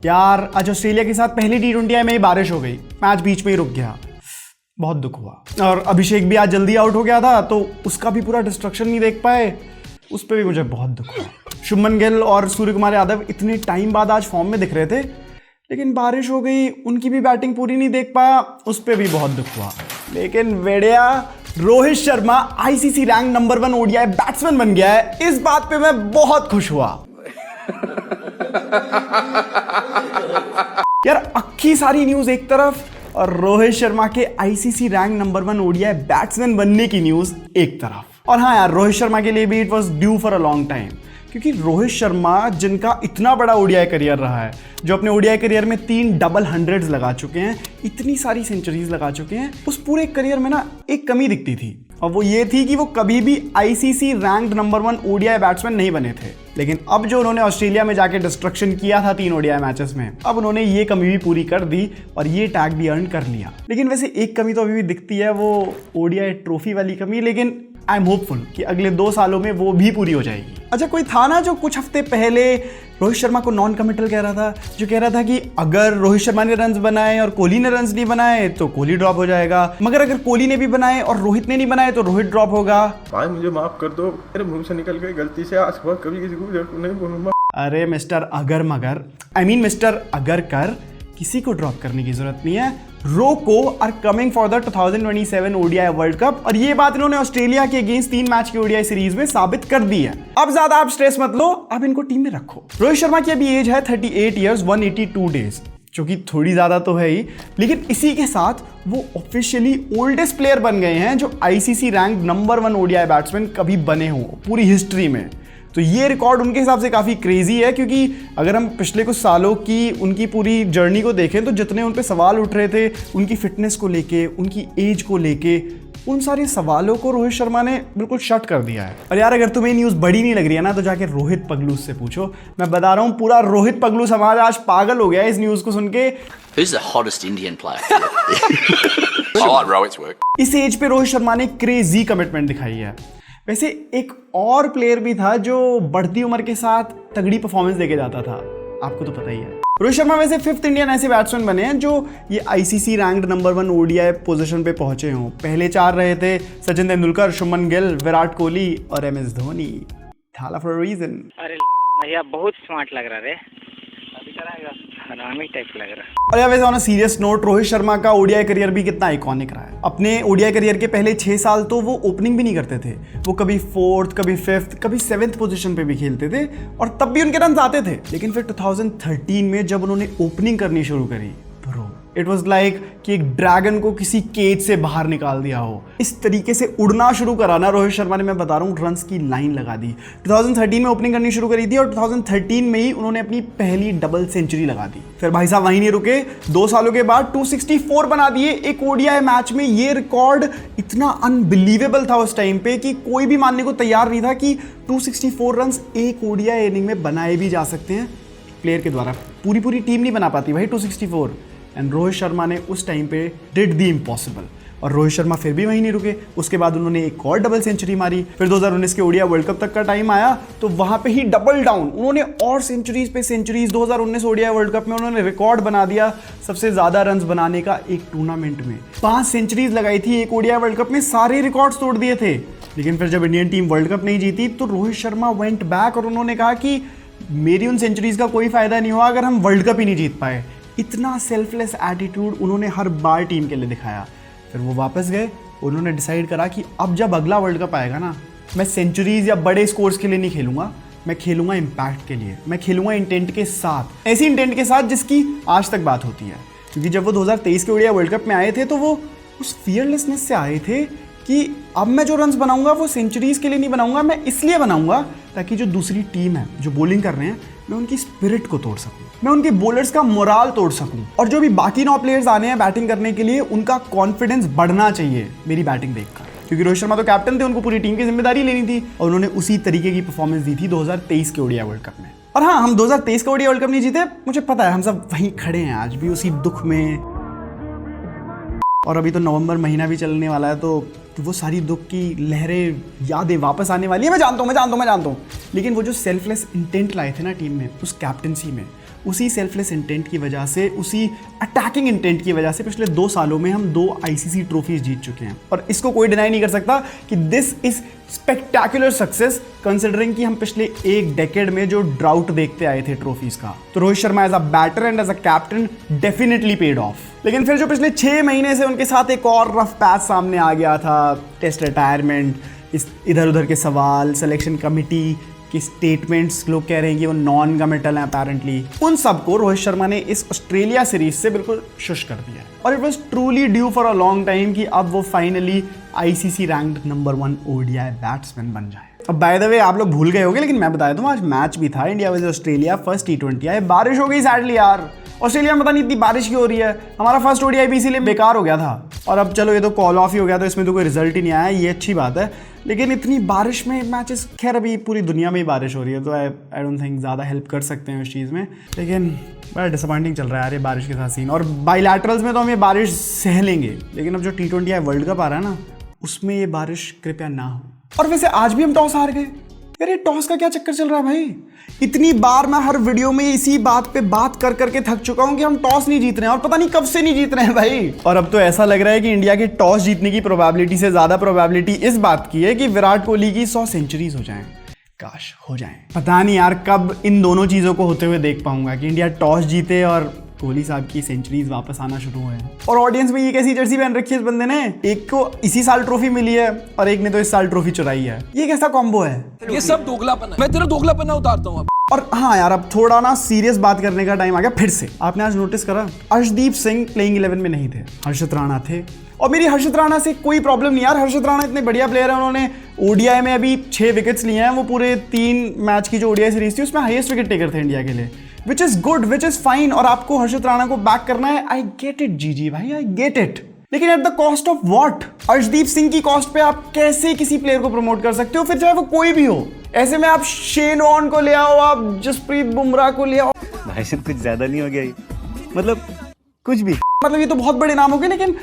यार आज ऑस्ट्रेलिया के साथ पहली T20 में ही बारिश हो गई, मैच बीच में ही रुक गया। बहुत दुख हुआ। और अभिषेक भी आज जल्दी आउट हो गया था तो उसका भी पूरा डिस्ट्रक्शन नहीं देख पाए, उस पर भी मुझे बहुत दुख हुआ। शुभमन गिल और सूर्य कुमार यादव इतने टाइम बाद आज फॉर्म में दिख रहे थे, लेकिन बारिश हो गई, उनकी भी बैटिंग पूरी नहीं देख पाया, उस पर भी बहुत दुख हुआ। लेकिन वेड़िया Rohit Sharma ICC rank number 1 ODI batsman बन गया है, इस बात पे मैं बहुत खुश हुआ। यार अक्की सारी न्यूज एक तरफ और रोहित शर्मा के ICC rank number 1 ODI batsman बनने की न्यूज एक तरफ। और हाँ यार, रोहित शर्मा के लिए भी it was due for a long time, क्योंकि रोहित शर्मा जिनका इतना बड़ा ओडीआई करियर रहा है, जो अपने ओडीआई करियर में 3 डबल हंड्रेड्स लगा चुके हैं, इतनी सारी सेंचुरीज लगा चुके हैं, उस पूरे करियर में ना एक कमी दिखती थी, और वो ये थी कि वो कभी भी ICC ranked number 1 ODI batsman नहीं बने थे। लेकिन अब जो उन्होंने ऑस्ट्रेलिया में जाके डिस्ट्रक्शन किया था 3 ओडीआई मैचेस में, अब उन्होंने ये कमी भी पूरी कर दी और ये टैग भी अर्न कर लिया। लेकिन वैसे एक कमी तो अभी भी दिखती है, वो ओडीआई ट्रॉफी वाली कमी, लेकिन आई एम होपफुल कि अगले 2 सालों में वो भी पूरी हो जाएगी। अच्छा, कोई था ना जो कुछ हफ्ते पहले रोहित शर्मा को नॉन कमिटल कह रहा था, जो कह रहा था कि अगर रोहित शर्मा ने रन्स बनाए और कोहली ने रन्स नहीं बनाए तो कोहली ड्रॉप हो जाएगा, मगर अगर कोहली ने भी बनाए और रोहित ने नहीं बनाए तो रोहित ड्रॉप होगा। भाई मुझे माफ कर दो, मेरे मुंह से निकल गई गलती से, आज सुबह कभी किसी को नहीं बोलूंगा। अरे मिस्टर अगर मगर, मिस्टर अगर कर, किसी को ड्रॉप करने की जरूरत नहीं है। RoKo are coming for the 2027 ODI world cup, और ये बात इन्होंने ऑस्ट्रेलिया के अगेंस्ट 3 मैच की ओडीआई सीरीज में साबित कर दी है। अब ज्यादा आप स्ट्रेस मत लो, अब इनको टीम में रखो। रोहित शर्मा की अभी एज है 38 ईयर्स 182 डेज, जो कि थोड़ी ज्यादा तो है ही, लेकिन इसी के साथ वो ऑफिशियली ओल्डेस्ट प्लेयर बन गए हैं जो ICC rank number 1 ODI batsman कभी बने हो पूरी हिस्ट्री में। तो ये रिकॉर्ड उनके हिसाब से काफ़ी क्रेजी है, क्योंकि अगर हम पिछले कुछ सालों की उनकी पूरी जर्नी को देखें तो जितने उन पे सवाल उठ रहे थे उनकी फिटनेस को लेके, उनकी एज को लेके, उन सारे सवालों को रोहित शर्मा ने बिल्कुल शट कर दिया है। और यार अगर तुम्हें न्यूज़ बड़ी नहीं लग रही है ना, तो जाके रोहित पगलू से पूछो। मैं बता रहा हूँ, पूरा रोहित पगलू समाज आज पागल हो गया है इस न्यूज़ को सुन के। Who's the hottest Indian player? I like Rohit's work. इस एज पे रोहित शर्मा ने क्रेजी कमिटमेंट दिखाई है। वैसे एक और प्लेयर भी था जो बढ़ती उम्र के साथ तगड़ी परफॉर्मेंस देके जाता था, आपको तो पता ही है। रोहित शर्मा वैसे 5th इंडियन ऐसे बैट्समैन बने हैं जो ये ICC ranked number 1 ODI position पे पहुंचे हों। पहले 4 रहे थे सचिन तेंदुलकर, शुभमन गिल, विराट कोहली और एमएस धोनी। थाला फॉर अ रीजन। अरे भैया बहुत स्मार्ट लग रहा है, अभी कराएगा हरामी टाइप लग रहा है। और यार वैसे on a serious note, Rohit Sharma का ओडीआई करियर भी कितना आइकॉनिक रहा है। अपने ओडीआई करियर के पहले 6 साल तो वो ओपनिंग भी नहीं करते थे, वो कभी 4th, कभी 5th, कभी 7th पोजीशन पे भी खेलते थे, और तब भी उनके रन आते थे। लेकिन फिर 2013 में जब उन्होंने ओपनिंग करनी शुरू करी, इट वॉज लाइक कि एक ड्रैगन को किसी केज से बाहर निकाल दिया हो। इस तरीके से उड़ना शुरू करा ना रोहित शर्मा ने, मैं बता रहा हूँ, रन्स की लाइन लगा दी। 2013 में ओपनिंग करनी शुरू करी थी और 2013 में ही उन्होंने अपनी पहली डबल सेंचुरी लगा दी। फिर भाई साहब वहीं नहीं रुके, 2 सालों के बाद 264 बना दिए एक ओडीआई मैच में। ये रिकॉर्ड इतना अनबिलीवेबल था उस टाइम पे कि कोई भी मानने को तैयार नहीं था कि 264 रन्स एक ओडीआई इनिंग में बनाए भी जा सकते हैं प्लेयर के द्वारा। पूरी टीम नहीं बना पाती भाई 264, एंड रोहित शर्मा ने उस टाइम पे डिड द इम्पॉसिबल। और रोहित शर्मा फिर भी वहीं नहीं रुके, उसके बाद उन्होंने एक और डबल सेंचुरी मारी। फिर 2019 के ओडीआई वर्ल्ड कप तक का टाइम आया तो वहां पे ही डबल डाउन, उन्होंने और सेंचुरीज पे सेंचुरीज। 2019 ओडीआई वर्ल्ड कप में उन्होंने रिकॉर्ड बना दिया सबसे ज्यादा रन्स बनाने का एक टूर्नामेंट में। 5 सेंचुरीज लगाई थी एक ओडीआई वर्ल्ड कप में, सारे रिकॉर्ड्स तोड़ दिए थे। लेकिन फिर जब इंडियन टीम वर्ल्ड कप नहीं जीती तो रोहित शर्मा वेंट बैक और उन्होंने कहा कि मेरी उन सेंचुरीज का कोई फायदा नहीं हुआ अगर हम वर्ल्ड कप ही नहीं जीत पाए। इतना सेल्फलेस एटीट्यूड उन्होंने हर बार टीम के लिए दिखाया। फिर वो वापस गए, उन्होंने डिसाइड करा कि अब जब अगला वर्ल्ड कप आएगा ना, मैं सेंचुरीज या बड़े स्कोर्स के लिए नहीं खेलूंगा, मैं खेलूंगा इम्पैक्ट के लिए, मैं खेलूंगा इंटेंट के साथ, ऐसी इंटेंट के साथ जिसकी आज तक बात होती है। क्योंकि जब वो 2023 के ओडीआई वर्ल्ड कप में आए थे तो वो उस फियरलेसनेस से आए थे कि अब मैं जो रन्स बनाऊंगा वो सेंचुरीज के लिए नहीं बनाऊंगा, मैं इसलिए बनाऊंगा ताकि जो दूसरी टीम है जो बॉलिंग कर रहे हैं, मैं उनकी स्पिरिट को तोड़ सकूं, मैं उनके बॉलर्स का मोराल तोड़ सकूं, और जो भी बाकी 9 प्लेयर्स आने हैं बैटिंग करने के लिए उनका कॉन्फिडेंस बढ़ना चाहिए मेरी बैटिंग देखकर। क्योंकि रोहित शर्मा तो कैप्टन थे, उनको पूरी टीम की जिम्मेदारी लेनी थी, और उन्होंने उसी तरीके की परफॉर्मेंस दी थी 2023 के ओडीआई वर्ल्ड कप में। और हाँ, हम 2023 का ओडीआई वर्ल्ड कप नहीं जीते, मुझे पता है, हम सब वहीं खड़े हैं आज भी उसी दुख में। और अभी तो नवंबर महीना भी चलने वाला है, तो वो सारी दुख की लहरें, यादें वापस आने वाली है। मैं जानता हूँ, लेकिन वो जो सेल्फलेस इंटेंट लाए थे ना टीम में, उस कैप्टनसी में, उसी सेल्फलेस इंटेंट की वजह से, उसी अटैकिंग इंटेंट की वजह से पिछले 2 सालों में हम 2 आईसीसी ट्रॉफीज जीत चुके हैं। और इसको कोई डिनाई नहीं कर सकता कि this is spectacular success considering कि हम पिछले 1 डेकेड में जो ड्राउट देखते आए थे ट्रॉफीज का। तो Rohit Sharma as a batter and as a captain definitely paid off. लेकिन फिर जो पिछले 6 महीने से उनके साथ एक और रफ पैच सामने आ गया था, टेस्ट रिटायरमेंट, इस इधर उधर के सवाल, सिलेक्शन कमिटी कि स्टेटमेंट्स लोग कह रहे हैं कि वो नॉन कमिटल हैं अपेरेंटली, उन सबको रोहित शर्मा ने इस ऑस्ट्रेलिया सीरीज से बिल्कुल शुश कर दिया है। और it was truly due for a long time कि अब वो finally ICC ranked number 1 ODI batsman बन जाए। अब बाय द वे आप लोग भूल गए होंगे, लेकिन मैं बता दूं आज मैच भी था, इंडिया वर्सेस ऑस्ट्रेलिया, फर्स्ट टी20 है। बारिश हो गई सैडली यार, ऑस्ट्रेलिया में पता नहीं इतनी बारिश क्यों हो रही है। हमारा फर्स्ट ओडीआई भी इसीलिए बेकार हो गया था। और अब चलो ये तो कॉल ऑफ ही हो गया, तो इसमें तो कोई रिजल्ट ही नहीं आया, ये अच्छी बात है। लेकिन इतनी बारिश में मैचेस, खैर अभी पूरी दुनिया में ही बारिश हो रही है, तो आई डोंट थिंक ज़्यादा हेल्प कर सकते हैं उस चीज़ में। लेकिन बड़ा डिसअपॉइंटिंग चल रहा है यार ये बारिश के साथ सीन। और बाइलैटरल्स में तो हम ये बारिश सह लेंगे, लेकिन अब जो टी20 वर्ल्ड कप आ रहा है ना, उसमें ये बारिश कृपया ना हो। और वैसे आज भी हम टॉस हार गए यार, ये टॉस का क्या चक्कर चल रहा है भाई? इतनी बार मैं हर वीडियो में इसी बात पे बात कर करके थक चुका हूं कि हम टॉस नहीं जीत रहे हैं, और पता नहीं कब से नहीं जीत रहे हैं भाई। और अब तो ऐसा लग रहा है कि इंडिया के टॉस जीतने की प्रोबेबिलिटी से ज्यादा प्रोबेबिलिटी इस बात की है कि विराट कोहली की 100 सेंचुरीज हो जाएं। काश हो जाएं। पता नहीं यार कब इन दोनों चीजों को होते हुए देख पाऊंगा कि इंडिया टॉस जीते और कोहली साहब की सेंचुरीज वापस आना शुरू हुए हैं। और ऑडियंस में ये कैसी जर्सी पहन रखी है इस बंदे ने? एक को इसी साल ट्रॉफी मिली है और एक ने तो इस साल ट्रॉफी चुराई है। ये कैसा कॉम्बो है? ये सब दोगलापन है। मैं तेरा दोगलापन उतारता हूँ। और हाँ यार, अब थोड़ा ना सीरियस बात करने का टाइम आ गया फिर से। आपने आज नोटिस करा, अर्शदीप सिंह प्लेइंग 11 में नहीं थे, हर्षित राणा थे। और मेरी हर्षित राणा से कोई प्रॉब्लम नहीं यार, हर्षित राणा इतने बढ़िया प्लेयर हैं, उन्होंने ओडीआई में अभी 6 विकेट्स लिए हैं। वो पूरे 3 मैच की जो ओडीआई सीरीज थी उसमें हाईएस्ट विकेट टेकर थे इंडिया के लिए, which is good, which is fine. और आपको हर्षित राणा को बैक करना है, आई गेट इट जीजी भाई, आई गेट इट। लेकिन at the cost of what? Arshdeep Singh की कॉस्ट पे आप कैसे किसी प्लेयर को प्रमोट कर सकते हो, फिर चाहे वो कोई भी हो? ऐसे में आप शेन वॉर्न को ले आओ, आप जसप्रीत बुमराह को ले आओ, भाई साहब कुछ ज्यादा नहीं हो गया ये? मतलब कुछ भी, मतलब ये तो बहुत बड़े नाम हो गए। लेकिन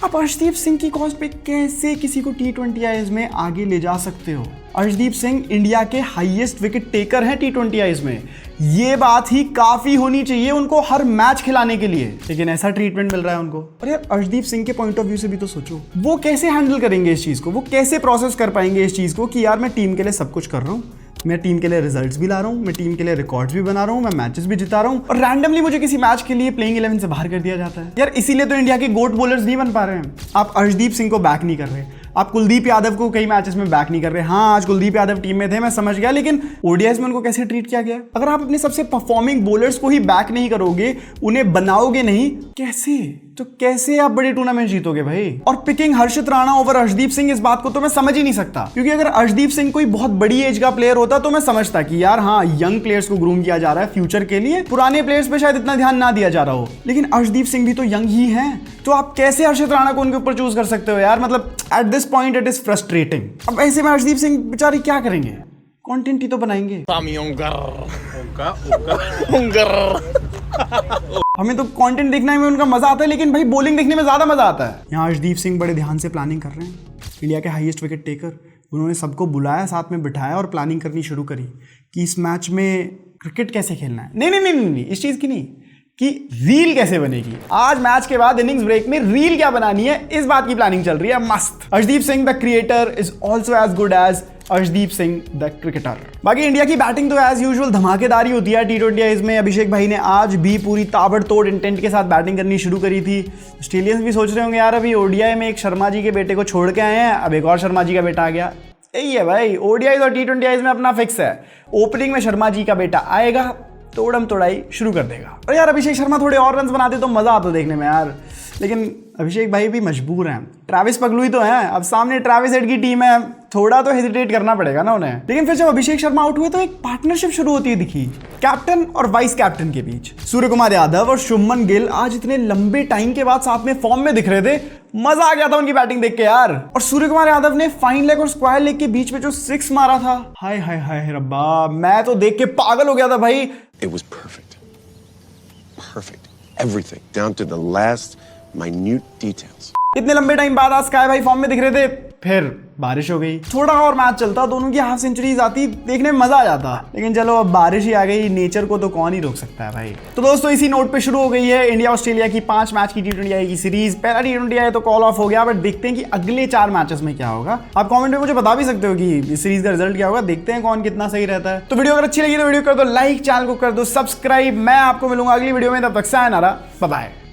आप अर्शदीप सिंह की कॉस्ट पे कैसे किसी को टी20 में आगे ले जा सकते हो? अर्शदीप सिंह इंडिया के हाईएस्ट विकेट टेकर हैं टी20 में, ये बात ही काफी होनी चाहिए उनको हर मैच खिलाने के लिए। लेकिन ऐसा ट्रीटमेंट मिल रहा है उनको। और यार अर्शदीप सिंह के पॉइंट ऑफ व्यू से भी तो सोचो, वो कैसे हैंडल करेंगे इस चीज को, वो कैसे प्रोसेस कर पाएंगे इस चीज को कि यार मैं टीम के लिए सब कुछ कर रहा हूँ, मैं टीम के लिए रिजल्ट्स भी ला रहा हूँ, मैं टीम के लिए रिकॉर्ड्स भी बना रहा हूँ, मैं मैचेस भी जिता रहा हूँ, और रैंडमली मुझे किसी मैच के लिए प्लेइंग 11 से बाहर कर दिया जाता है। यार इसीलिए तो इंडिया के गोट बॉलर्स नहीं बन पा रहे हैं। आप अर्शदीप सिंह को बैक नहीं कर रहे, आप कुलदीप यादव को कई मैचेस में बैक नहीं कर रहे। हाँ आज कुलदीप यादव टीम में थे, मैं समझ गया, लेकिन ओडीआईज में उनको कैसे ट्रीट किया गया? अगर आप अपने सबसे परफॉर्मिंग बॉलर्स को ही बैक नहीं करोगे, उन्हें बनाओगे नहीं, कैसे? तो कैसे आप बड़े टूर्नामेंट जीतोगे भाई? और पिकिंग हर्षित राणा ओवर अर्शदीप सिंह, इस बात को तो मैं समझ ही नहीं सकता। क्योंकि अगर अर्शदीप सिंह कोई बहुत बड़ी एज का प्लेयर होता तो मैं समझता कि यार हाँ यंग प्लेयर्स को ग्रूम किया जा रहा है फ्यूचर के लिए, पुराने प्लेयर्स पे शायद इतना ध्यान ना दिया जा रहा हो। लेकिन अर्शदीप सिंह भी तो यंग ही हैं, तो आप कैसे हर्षित राणा को उनके ऊपर चूज कर सकते हो यार? मतलब at this point it is frustrating. अब ऐसे में अर्शदीप सिंह बेचारे क्या करेंगे? कंटेंट ही तो बनाएंगे। हमें तो कंटेंट देखने में उनका मजा आता है, लेकिन भाई बॉलिंग देखने में ज्यादा मजा आता है। यहाँ अर्शदीप सिंह बड़े ध्यान से प्लानिंग कर रहे हैं, इंडिया के हाईएस्ट विकेट टेकर। उन्होंने सबको बुलाया, साथ में बिठाया और प्लानिंग करनी शुरू करी कि इस मैच में क्रिकेट कैसे खेलना है। नहीं, इस चीज की नहीं कि रील कैसे बनेगी। आज मैच के बाद इनिंग्स ब्रेक में रील क्या बनानी है, इस बात की प्लानिंग चल रही है मस्त। Arshdeep Singh the creator is also as good as Arshdeep Singh the cricketer. बाकी इंडिया की बैटिंग तो एज यूजुअल धमाकेदार ही होती है टी20 में। अभिषेक भाई ने आज भी पूरी ताबड़तोड़ इंटेंट के साथ बैटिंग करनी शुरू करी थी। ऑस्ट्रेलियंस भी सोच रहे होंगे यार अभी ओडीआई में एक शर्मा जी के बेटे को छोड़ के आए हैं, अब एक और शर्मा जी का बेटा आ गया। यही है भाई, ओडीआई और टी20 में अपना फिक्स है, ओपनिंग में शर्मा जी का बेटा आएगा, तोड़म तोड़ाई शुरू कर देगा। और यार अभिषेक शर्मा थोड़े और रन्स बनाते तो मजा आता देखने में यार, लेकिन अभिषेक भाई भी मजबूर हैं। ट्रैविस पगलू ही तो हैं, अब सामने ट्रैविस हेड की टीम है, थोड़ा तो हेजिटेट करना पड़ेगा ना उन्हें। लेकिन फिर जब अभिषेक शर्मा आउट हुए तो एक पार्टनरशिप शुरू होती है दिखी कैप्टन और वाइस कैप्टन के बीच। सूर्य कुमार यादव और शुभमन गिल आज इतने लंबे टाइम के बाद साथ में फॉर्म में दिख रहे थे, मजा आ गया था उनकी बैटिंग देख के यार। और सूर्य कुमार यादव ने फाइन लेग और स्क्वायर लेग के बीच में जो 6 मारा था, हाय हाय हाय रब्बा, मैं तो देख के पागल हो गया था भाई। It was perfect. Perfect. Everything down to the last minute details. इतने लंबे टाइम बाद आज स्काई भाई फॉर्म में दिख रहे थे, फिर बारिश हो गई, थोड़ा और मैच चलता, दोनों की हाफ सेंचुरीज आती, देखने में मजा आ जाता। लेकिन चलो अब बारिश ही आ गई, नेचर को तो कौन ही रोक सकता है भाई। तो दोस्तों इसी नोट पे शुरू हो गई है इंडिया ऑस्ट्रेलिया की 5 मैच की T20I की सीरीज। पहला T20I है तो कॉल ऑफ हो गया, बट देखते हैं कि अगले 4 मैचेस में क्या होगा। आप कमेंट में मुझे बता भी सकते हो कि इस सीरीज का रिजल्ट क्या होगा, देखते हैं कौन कितना सही रहता है। तो वीडियो अगर अच्छी लगी तो वीडियो कर दो लाइक, चैनल को कर दो सब्सक्राइब। मैं आपको मिलूंगा अगली वीडियो में, तब तक सायनारा, बाय बाय।